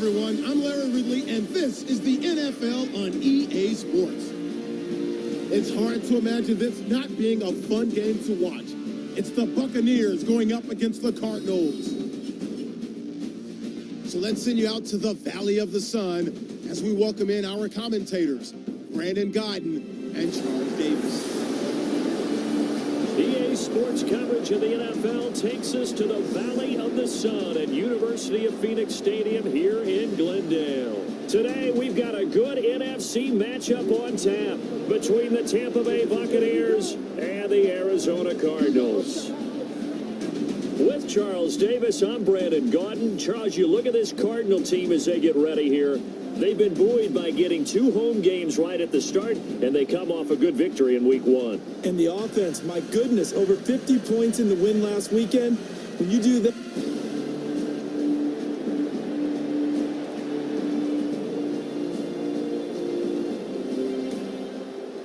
everyone. I'm Larry Ridley, and this is the NFL on EA Sports. It's hard to imagine this not being a fun game to watch. It's the Buccaneers going up against the Cardinals. So let's send you out to the Valley of the Sun as we welcome in our commentators, Brandon Godden and Charles Davis. EA Sports coverage of the NFL takes us to the Valley of the Sun at University of Phoenix Stadium here in Glendale. Today, we've got a good NFC matchup on tap between the Tampa Bay Buccaneers and the Arizona Cardinals. With Charles Davis, I'm Brandon Godden. Charles, you look at this Cardinal team as they get ready here. They've been buoyed by getting 2 home games right at the start, and they come off a good victory in Week 1. And the offense, my goodness, over 50 points in the win last weekend. When you do that...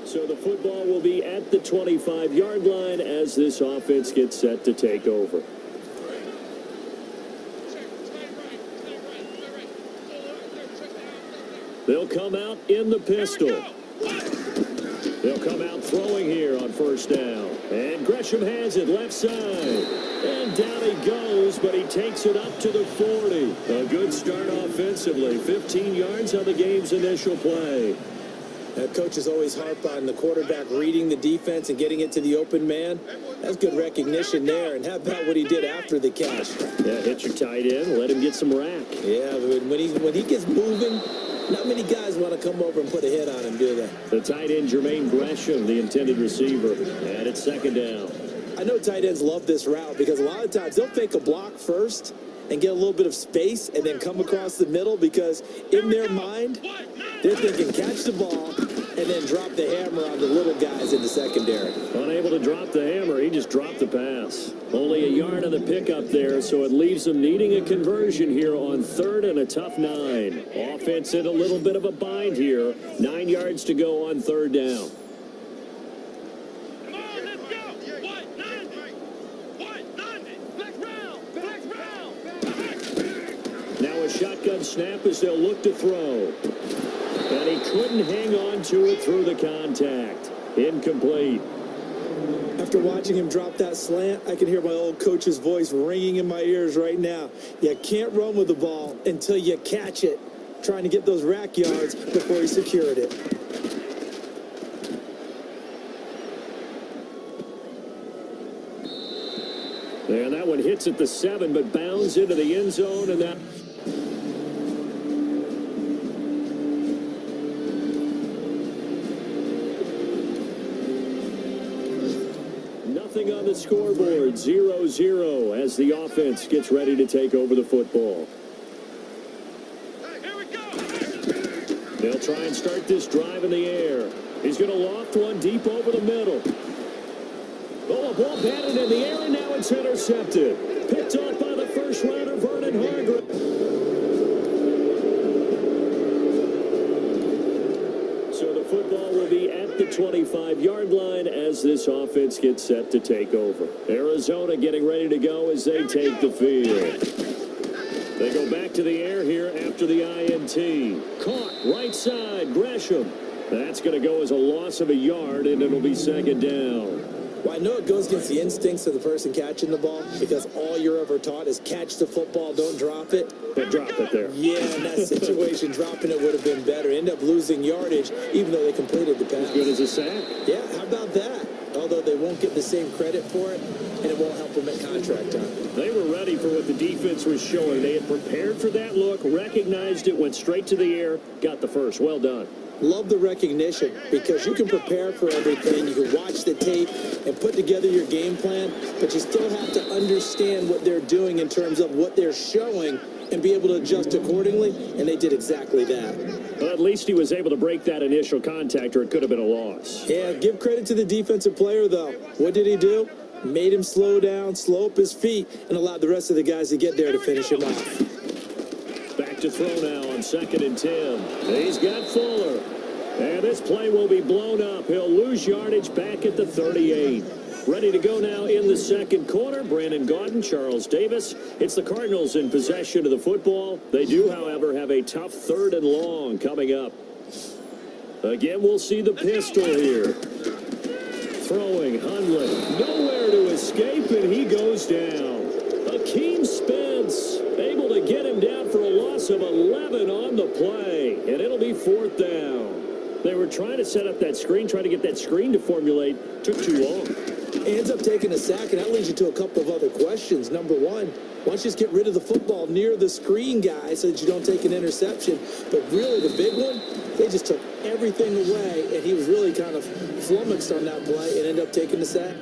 So the football will be at the 25-yard line as this offense gets set to take over. They'll come out in the pistol. They'll come out throwing here on first down. And Gresham has it left side. And down he goes, but he takes it up to the 40. A good start offensively. 15 yards on the game's initial play. Coaches always harp on the quarterback reading the defense and getting it to the open man. That's good recognition there. And how about what he did after the catch? Yeah, hit your tight end. Let him get some rack. Yeah, when he gets moving, not many guys want to come over and put a hit on him, do they? The tight end, Jermaine Gresham, the intended receiver. And it's second down. I know tight ends love this route because a lot of times they'll fake a block first and get a little bit of space and then come across the middle because in their mind, they're thinking catch the ball and then drop the hammer on the little guys in the secondary. Unable to drop the hammer, he just dropped the pass. Only a yard on the pickup there, so it leaves them needing a conversion here on 3rd and a tough 9. Offense in a little bit of a bind here. 9 yards to go on 3rd down. Now a shotgun snap as they'll look to throw. And he couldn't hang on to it through the contact. Incomplete. After watching him drop that slant, I can hear my old coach's voice ringing in my ears right now. You can't run with the ball until you catch it. Trying to get those rack yards before he secured it. And that one hits at the 7, but bounds into the end zone, and that... Nothing on the scoreboard, 0-0 as the offense gets ready to take over the football. Here we go. They'll try and start this drive in the air. He's going to loft one deep over the middle. Oh, a ball batted in the air, and now it's intercepted. Picked off by the first rounder, Vernon Hargrave. So the football will be at the 25-yard line as this offense gets set to take over. Arizona getting ready to go as they take the field. They go back to the air here after the INT. Caught right side, Gresham. That's going to go as a loss of a yard, and it'll be second down. Well, I know it goes against the instincts of the person catching the ball because all you're ever taught is catch the football, don't drop it. But drop it there. Yeah, in that situation, dropping it would have been better. End up losing yardage, even though they completed the pass. As good as a sack. Yeah, how about that? Although they won't get the same credit for it, and it won't help them at contract time. They were ready for what the defense was showing. They had prepared for that look, recognized it, went straight to the air, got the first. Well done. Love the recognition because you can prepare for everything. You can watch the tape and put together your game plan, but you still have to understand what they're doing in terms of what they're showing and be able to adjust accordingly, and they did exactly that. Well, at least he was able to break that initial contact, or it could have been a loss. Yeah, give credit to the defensive player, though. What did he do? Made him slow down, slow up his feet, and allowed the rest of the guys to get there to finish him off. Back to throw now on 2nd and 10. He's got Fuller. And this play will be blown up. He'll lose yardage back at the 38. Ready to go now in the second quarter. Brandon Gaudin, Charles Davis. It's the Cardinals in possession of the football. They do, however, have a tough 3rd and long coming up. Again, we'll see the pistol here. Throwing, Hundley. Nowhere to escape, and he goes down. Akeem Spence able to get him down for a loss of 11 on the play, and it'll be 4th down. They were trying to set up that screen, trying to get that screen to formulate. Took too long. Ends up taking a sack, and that leads you to a couple of other questions. Number one, why don't you just get rid of the football near the screen guy so that you don't take an interception? But really, the big one, they just took everything away, and he was really kind of flummoxed on that play and ended up taking the sack.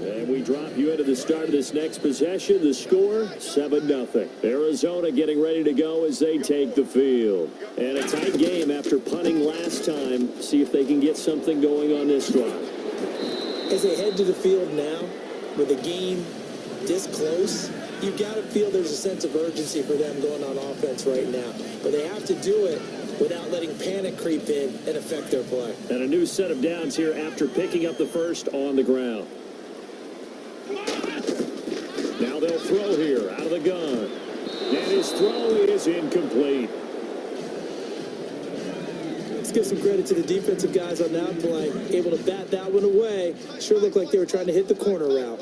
And we drop you into the start of this next possession. The score, 7-0. Arizona getting ready to go as they take the field. And a tight game after punting last time. See if they can get something going on this drive. As they head to the field now, with the game this close, you've got to feel there's a sense of urgency for them going on offense right now. But they have to do it without letting panic creep in and affect their play. And a new set of downs here after picking up the first on the ground. Now they'll throw here out of the gun. And his throw is incomplete. Let's give some credit to the defensive guys on that play. Able to bat that one away. Sure looked like they were trying to hit the corner route.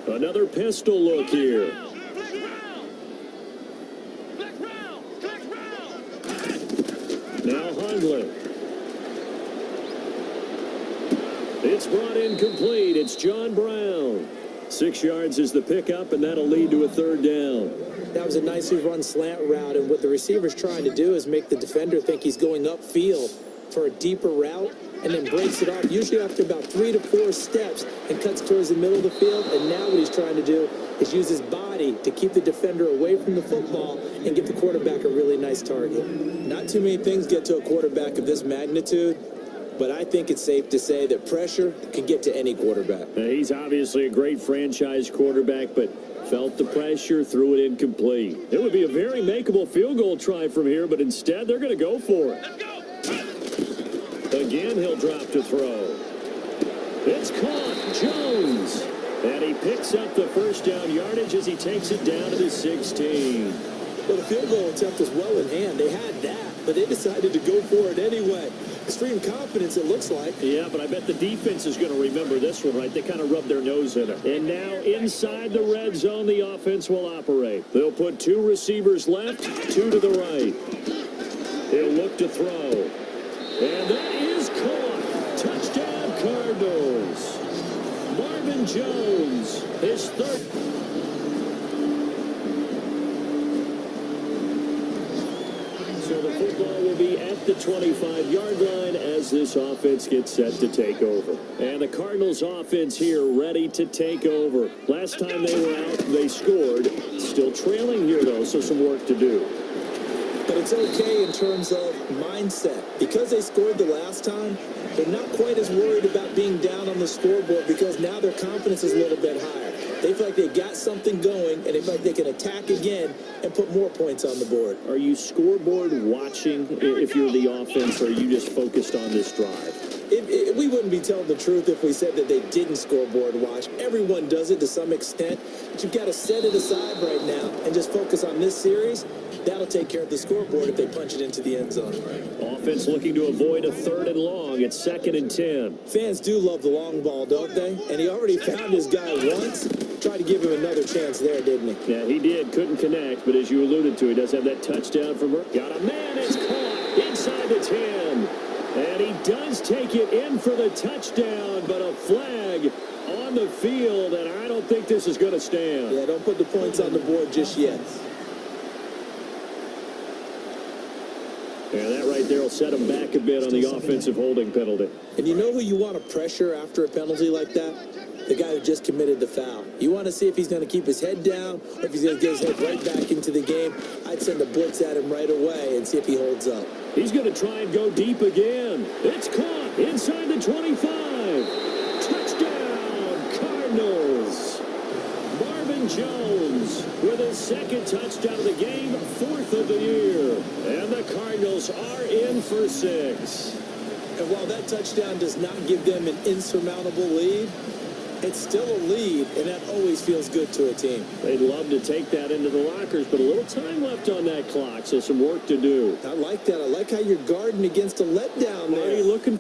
Another pistol look here. Now Hundley. It's brought in complete. It's John Brown. 6 yards is the pickup, and that'll lead to a 3rd down. That was a nicely run slant route, and what the receiver's trying to do is make the defender think he's going upfield for a deeper route, and then breaks it off, usually after about 3 to 4 steps, and cuts towards the middle of the field. And now what he's trying to do is use his body to keep the defender away from the football and give the quarterback a really nice target. Not too many things get to a quarterback of this magnitude, but I think it's safe to say that pressure can get to any quarterback. He's obviously a great franchise quarterback, but felt the pressure, threw it incomplete. It would be a very makeable field goal try from here, but instead they're going to go for it. Again, he'll drop to throw. It's caught. Jones. And he picks up the first down yardage as he takes it down to the 16. Well, the field goal attempt was well in hand. They had that, but they decided to go for it anyway. Extreme confidence, it looks like. Yeah, but I bet the defense is going to remember this one, right? They kind of rubbed their nose in it. And now inside the red zone, the offense will operate. They'll put 2 receivers left, 2 to the right. He'll look to throw. And that is caught. Touchdown, Cardinals. Marvin Jones, his 3rd. So the football will be at the 25-yard line as this offense gets set to take over. And the Cardinals offense here ready to take over. Last time they were out, they scored. Still trailing here, though, so some work to do. But it's okay in terms of mindset. Because they scored the last time, they're not quite as worried about being down on the scoreboard because now their confidence is a little bit higher. They feel like they've got something going, and they feel like they can attack again and put more points on the board. Are you scoreboard watching if you're the offense, or are you just focused on this drive? We wouldn't be telling the truth if we said that they didn't scoreboard watch. Everyone does it to some extent, but you've got to set it aside right now and just focus on this series. That'll take care of the scoreboard if they punch it into the end zone. Offense looking to avoid a 3rd and long. It's 2nd and 10. Fans do love the long ball, don't they? And he already found his guy once. Tried to give him another chance there, didn't he? Yeah, he did. Couldn't connect, but as you alluded to, he does have that touchdown from her. Got a man. It's caught inside the 10. And he does take it in for the touchdown, but a flag on the field, and I don't think this is going to stand. Yeah, don't put the points on the board just yet. Yeah, that right there will set him back a bit on the offensive holding penalty. And you know who you want to pressure after a penalty like that? The guy who just committed the foul. You want to see if he's going to keep his head down or if he's going to get his head right back into the game. I'd send a blitz at him right away and see if he holds up. He's going to try and go deep again. It's caught inside the 25. Touchdown, Cardinals. Marvin Jones with his 2nd touchdown of the game, 4th of the year. And the Cardinals are in for 6. And while that touchdown does not give them an insurmountable lead, it's still a lead, and that always feels good to a team. They'd love to take that into the lockers, but a little time left on that clock, so some work to do. I like that. I like how you're guarding against a letdown there. Marty looking...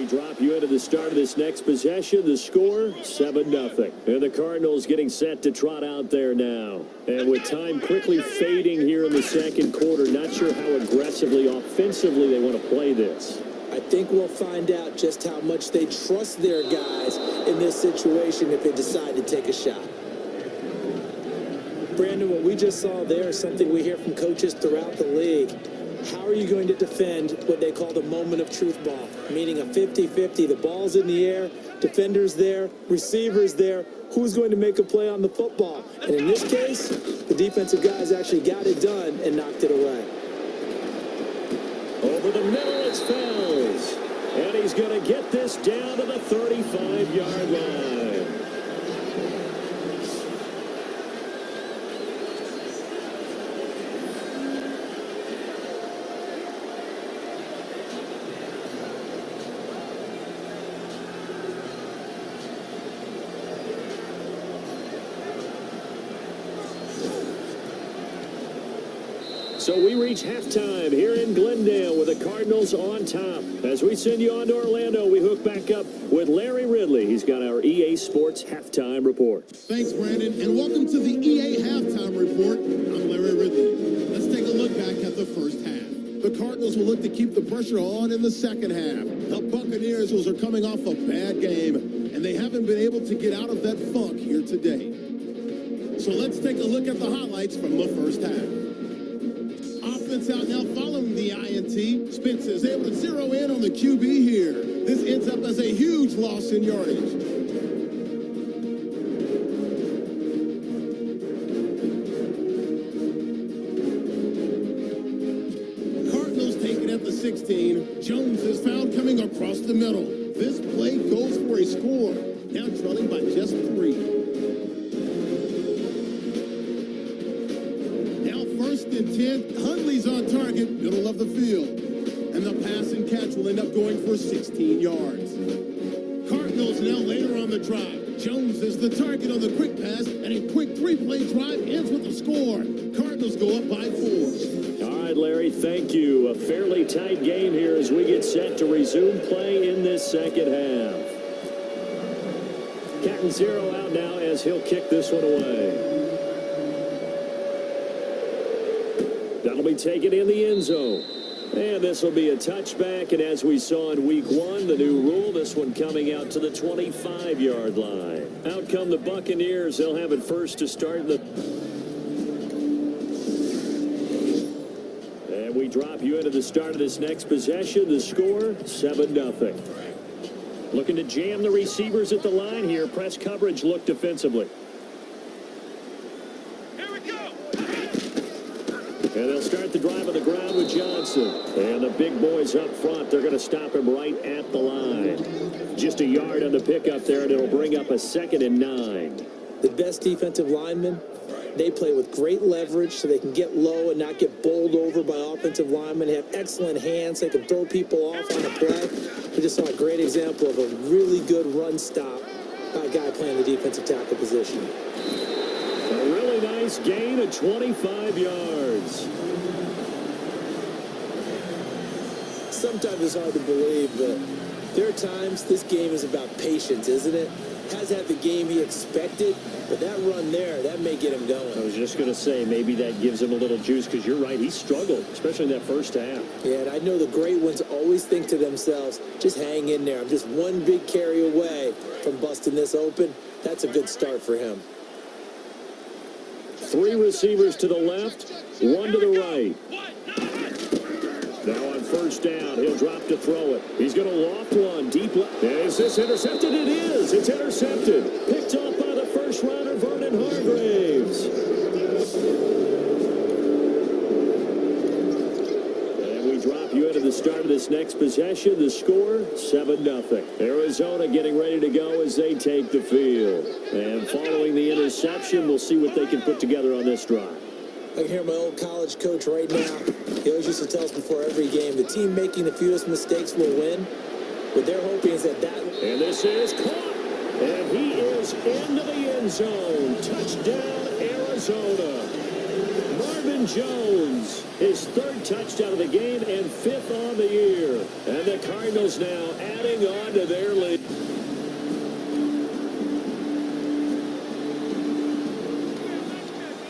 Drop you into the start of this next possession. The score, 7-0. And the Cardinals getting set to trot out there now. And with time quickly fading here in the second quarter, not sure how aggressively, offensively they want to play this. I think we'll find out just how much they trust their guys in this situation if they decide to take a shot. Brandon, what we just saw there is something we hear from coaches throughout the league. How are you going to defend what they call the moment of truth ball, meaning a 50-50? The ball's in the air, defenders there, receivers there. Who's going to make a play on the football? And in this case, the defensive guys actually got it done and knocked it away. Over the middle, it's Fells. And he's going to get this down to the 35-yard line. So we reach halftime here in Glendale with the Cardinals on top. As we send you on to Orlando, we hook back up with Larry Ridley. He's got our EA Sports Halftime Report. Thanks, Brandon, and welcome to the EA Halftime Report. I'm Larry Ridley. Let's take a look back at the first half. The Cardinals will look to keep the pressure on in the second half. The Buccaneers are coming off a bad game, and they haven't been able to get out of that funk here today. So let's take a look at the highlights from the first half. Offense out now following the INT. Spence is able to zero in on the QB here. This ends up as a huge loss in yardage. Cardinals take it at the 16. Jones is found coming across the middle. This play goes for a score. Now trailing by just 3. First and 10, Hundley's on target, middle of the field. And the pass and catch will end up going for 16 yards. Cardinals now later on the drive. Jones is the target on the quick pass, and a quick 3-play drive ends with a score. Cardinals go up by 4. All right, Larry, thank you. A fairly tight game here as we get set to resume play in this second half. Captain Zero out now as he'll kick this one away. That'll be taken in the end zone. And this will be a touchback. And as we saw in week 1, the new rule, this one coming out to the 25-yard line. Out come the Buccaneers. They'll have it first to start the... And we drop you into the start of this next possession. The score, 7-0. Looking to jam the receivers at the line here. Press coverage look defensively. And they'll start the drive on the ground with Johnson. And the big boys up front, they're going to stop him right at the line. Just a yard on the pickup there, and it'll bring up a 2nd and 9. The best defensive linemen, they play with great leverage so they can get low and not get bowled over by offensive linemen. They have excellent hands. They can throw people off on a play. We just saw a great example of a really good run stop by a guy playing the defensive tackle position. A really nice gain of 25 yards. Sometimes it's hard to believe, but there are times this game is about patience, isn't it? Hasn't had the game he expected, but that run there, that may get him going. I was just going to say, maybe that gives him a little juice, because you're right, he struggled, especially in that first half. Yeah, and I know the great ones always think to themselves, just hang in there. I'm just one big carry away from busting this open. That's a good start for him. 3 receivers to the left, 1 to the right. Now on first down, he'll drop to throw it. He's going to loft one deep left. Is this intercepted? It is. It's intercepted. Picked off by the first rounder, Vernon Hargraves. And we drop you into the start of this this next possession. The score, 7-0. Arizona getting ready to go as they take the field. And following the interception, we'll see what they can put together on this drive. I can hear my old college coach right now. He always used to tell us before every game, the team making the fewest mistakes will win. What they're hoping is that And this is caught. And he is into the end zone. Touchdown, Arizona. Marvin Jones, his third touchdown of the game and 5th on the year. And the Cardinals now adding on to their lead.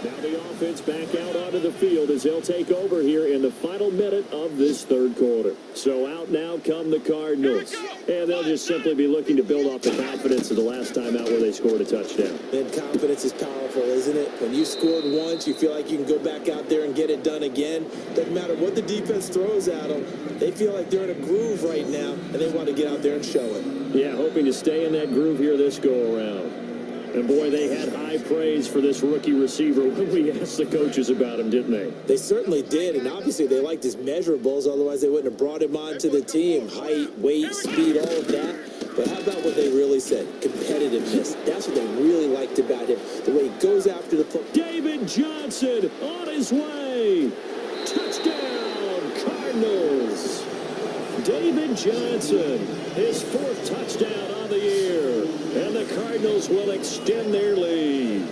Now the offense back out onto the field as they'll take over here in the final minute of this third quarter. So out now come the Cardinals. And they'll just simply be looking to build off the confidence of the last time out where they scored a touchdown. And confidence is powerful, isn't it? When you scored once, you feel like you can go back out there and get it done again. Doesn't matter what the defense throws at them. They feel like they're in a groove right now, and they want to get out there and show it. Yeah, hoping to stay in that groove here this go-around. And, boy, they had high praise for this rookie receiver when we asked the coaches about him, didn't they? They certainly did, and obviously they liked his measurables. Otherwise, they wouldn't have brought him on to the team. Height, weight, speed, all of that. But how about what they really said? Competitiveness. That's what they really liked about him. The way he goes after the football. David Johnson on his way. Touchdown, Cardinals. David Johnson, his 4th touchdown on the year. And the Cardinals will extend their lead.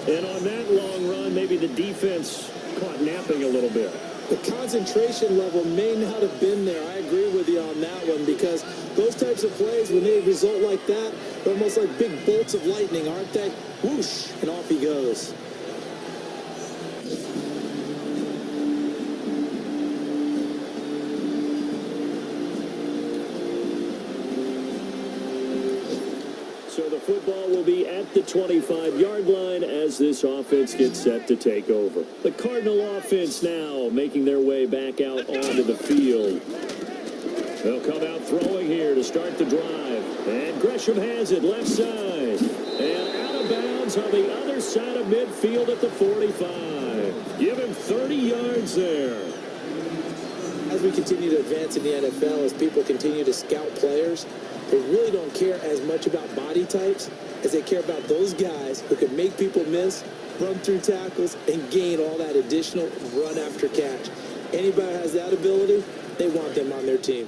And on that long run, maybe the defense caught napping a little bit. The concentration level may not have been there. I agree with you on that one, because those types of plays, when they result like that, they're almost like big bolts of lightning, aren't they? Whoosh, and off he goes. So the football will be at the 25-yard line as this offense gets set to take over. The Cardinal offense now making their way back out onto the field. They'll come out throwing here to start the drive. And Gresham has it left side. And out of bounds on the other side of midfield at the 45. Give him 30 yards there. As we continue to advance in the NFL, as people continue to scout players, they really don't care as much about body types as they care about those guys who can make people miss, run through tackles, and gain all that additional run after catch. Anybody who has that ability, they want them on their team.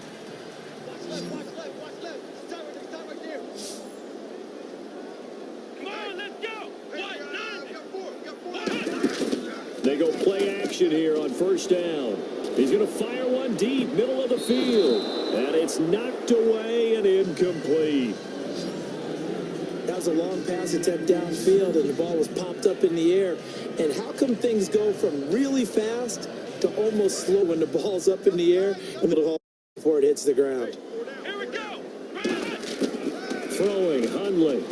They go play action here on first down. He's going to fire one deep, middle of the field. And it's knocked away and incomplete. That was a long pass attempt downfield, and the ball was popped up in the air. And how come things go from really fast to almost slow when the ball's up in the air and the ball before it hits the ground? Here we go. Throwing, Hundley.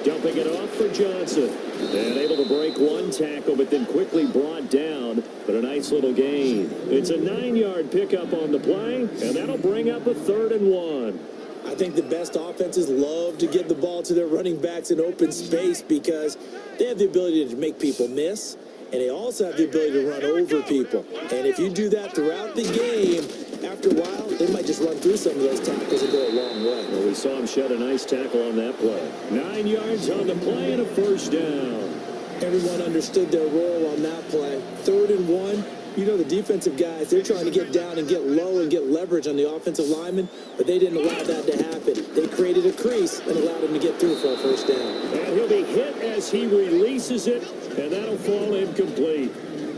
Dumping it off for Johnson. And able to break one tackle, but then quickly brought down. But a nice little gain. It's a 9-yard pickup on the play, and that'll bring up a 3rd and 1. I think the best offenses love to give the ball to their running backs in open space because they have the ability to make people miss, and they also have the ability to run over people. And if you do that throughout the game, after a while, they might just run through some of those tackles and go a long way. Well, we saw him shed a nice tackle on that play. 9 yards on the play and a 1st down. Everyone understood their role on that play. 3rd and 1. You know, the defensive guys, they're trying to get down and get low and get leverage on the offensive lineman, but they didn't allow that to happen. They created a crease and allowed him to get through for a 1st down. And he'll be hit as he releases it, and that'll fall incomplete.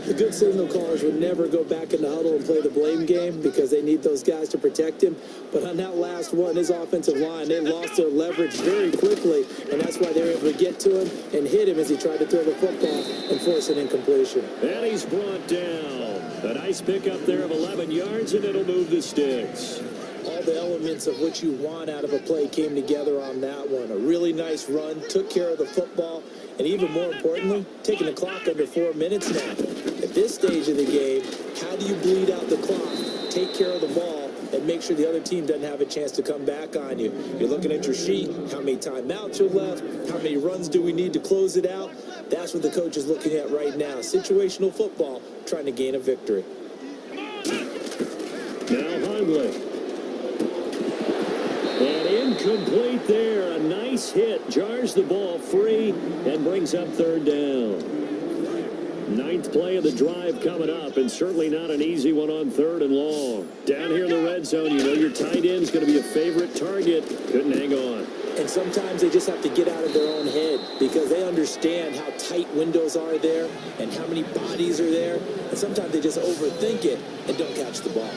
The good signal callers would never go back in the huddle and play the blame game because they need those guys to protect him. But on that last one, his offensive line, they lost their leverage very quickly, and that's why they were able to get to him and hit him as he tried to throw the football and force an incompletion. And he's brought down. A nice pickup there of 11 yards, and it'll move the sticks. All the elements of what you want out of a play came together on that one. A really nice run, took care of the football, and even more importantly, taking the clock under 4 minutes now. At this stage of the game, how do you bleed out the clock, take care of the ball, and make sure the other team doesn't have a chance to come back on you? You're looking at your sheet, how many timeouts are left, how many runs do we need to close it out? That's what the coach is looking at right now. Situational football, trying to gain a victory. Now Hundley. And incomplete there. A nice hit. Jars the ball free and brings up third down. Ninth play of the drive coming up, and certainly not an easy one on third and long. Down here in the red zone, you know your tight end's going to be a favorite target. Couldn't hang on. And sometimes they just have to get out of their own head because they understand how tight windows are there and how many bodies are there. And sometimes they just overthink it and don't catch the ball.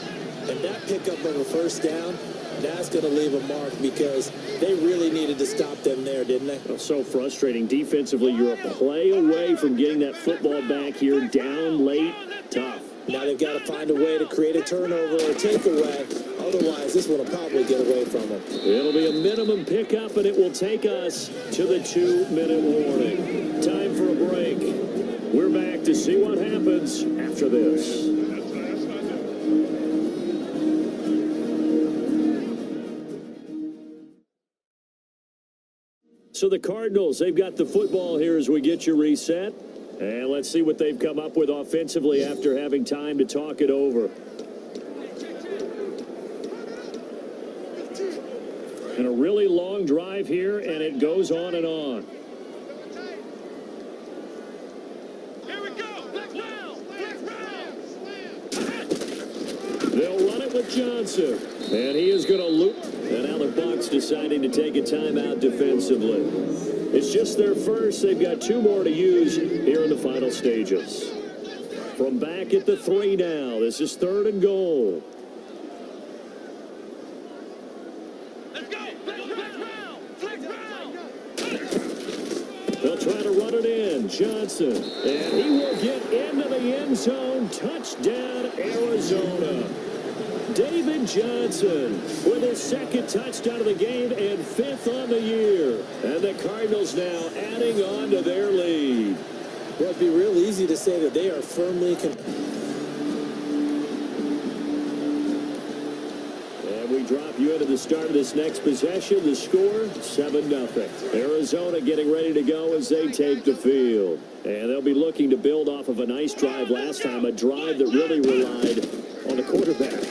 And that pickup of a first down, that's going to leave a mark because they really needed to stop them there, didn't they? Oh, so frustrating. Defensively, you're a play away from getting that football back here. Down late, tough. Now they've got to find a way to create a turnover or a takeaway. Otherwise, this one will probably get away from them. It'll be a minimum pickup, and it will take us to the 2-minute warning. Time for a break. We're back to see what happens after this. So the Cardinals, they've got the football here as we get you reset. And let's see what they've come up with offensively after having time to talk it over. And a really long drive here, and it goes on and on. Here we go. Flex round. They'll run it with Johnson. And he is going to loop. And now the Bucs deciding to take a timeout defensively. It's just their first. They've got 2 more to use here in the final stages. From back at the 3 now. This is 3rd and goal. Let's go. Flex round. They'll try to run it in. Johnson. And he will get into the end zone. Touchdown, Arizona. David Johnson with his 2nd touchdown of the game and 5th on the year. And the Cardinals now adding on to their lead. Well, it'd be real easy to say that they are firmly And we drop you into the start of this next possession. The score, 7-0. Arizona getting ready to go as they take the field. And they'll be looking to build off of a nice drive last time, a drive that really relied on the quarterback.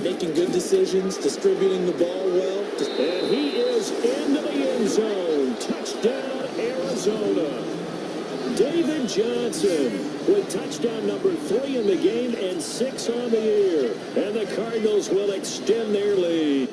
making good decisions, distributing the ball well. And he is into the end zone. Touchdown, Arizona. David Johnson with touchdown number 3 in the game and 6 on the year. And the Cardinals will extend their lead.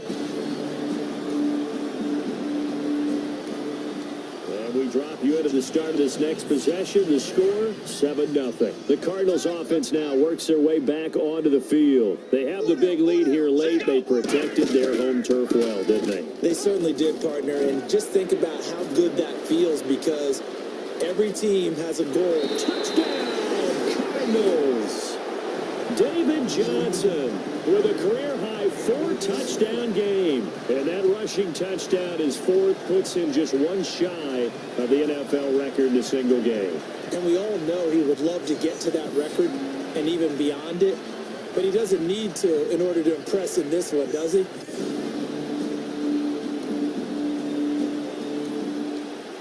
And we drop you into the start of this next possession. The score, 7-0. The Cardinals offense now works their way back onto the field. They have the big lead here late. They protected their home turf well, didn't they? They certainly did, partner. And just think about how good that feels, because every team has a goal. Touchdown, Cardinals. David Johnson with a career-high 4-touchdown game. And that rushing touchdown is 4th, puts him just one shy of the NFL record in a single game. And we all know he would love to get to that record and even beyond it. But he doesn't need to in order to impress in this one, does he?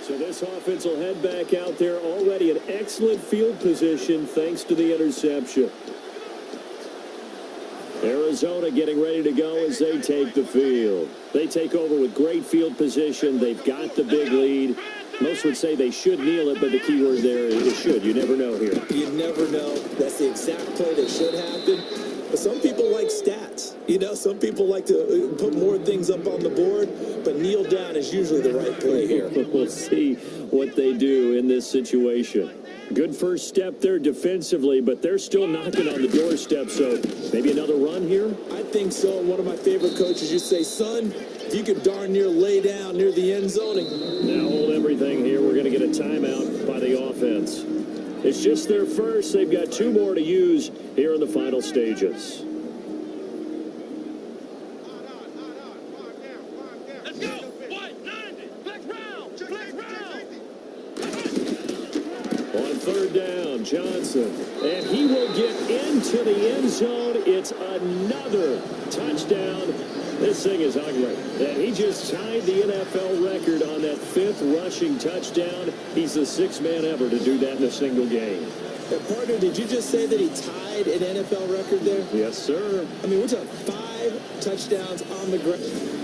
So this offense will head back out there, already in excellent field position thanks to the interception. Arizona getting ready to go as they take the field. They take over with great field position. They've got the big lead. Most would say they should kneel it, but the key word there is should. You never know here. You never know. That's the exact play that should happen. But some people like stats. You know, some people like to put more things up on the board, but kneel down is usually the right play here. We'll see what they do in this situation. Good first step there defensively, but they're still knocking on the doorstep, so maybe another run here? I think so. One of my favorite coaches used to say, son, if you could darn near lay down near the end zone. Now hold everything here. We're going to get a timeout by the offense. It's just their first. They've got 2 more to use here in the final stages. Let's go. 190. Flex round. Flex round. On 3rd down, Johnson. And he will get into the end zone. It's another touchdown. This thing is ugly. And he just tied the NFL record on that 5th rushing touchdown. He's the 6th man ever to do that in a single game. Partner, did you just say that he tied an NFL record there? Yes, sir. I mean, we're talking 5 touchdowns on the ground.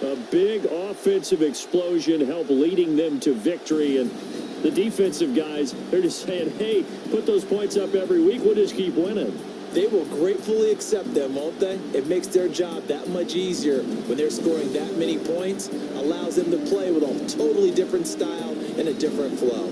A big offensive explosion helped leading them to victory, and the defensive guys, they're just saying, hey, put those points up every week, we'll just keep winning. They will gratefully accept them, won't they? It makes their job that much easier when they're scoring that many points, allows them to play with a totally different style and a different flow.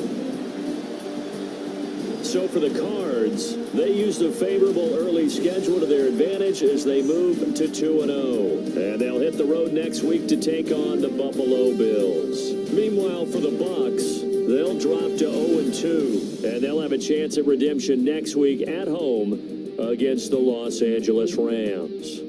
So for the Cards, they used a favorable early schedule to their advantage as they move to 2-0. And they'll hit the road next week to take on the Buffalo Bills. Meanwhile, for the Bucks, they'll drop to 0-2. And they'll have a chance at redemption next week at home against the Los Angeles Rams.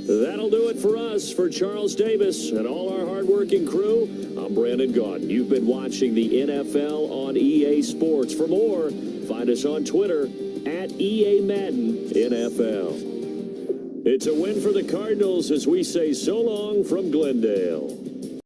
That'll do it for us. For Charles Davis and all our hardworking crew, I'm Brandon Gaudin. You've been watching the NFL on EA Sports. For more, find us on Twitter at EA Madden NFL. It's a win for the Cardinals as we say so long from Glendale.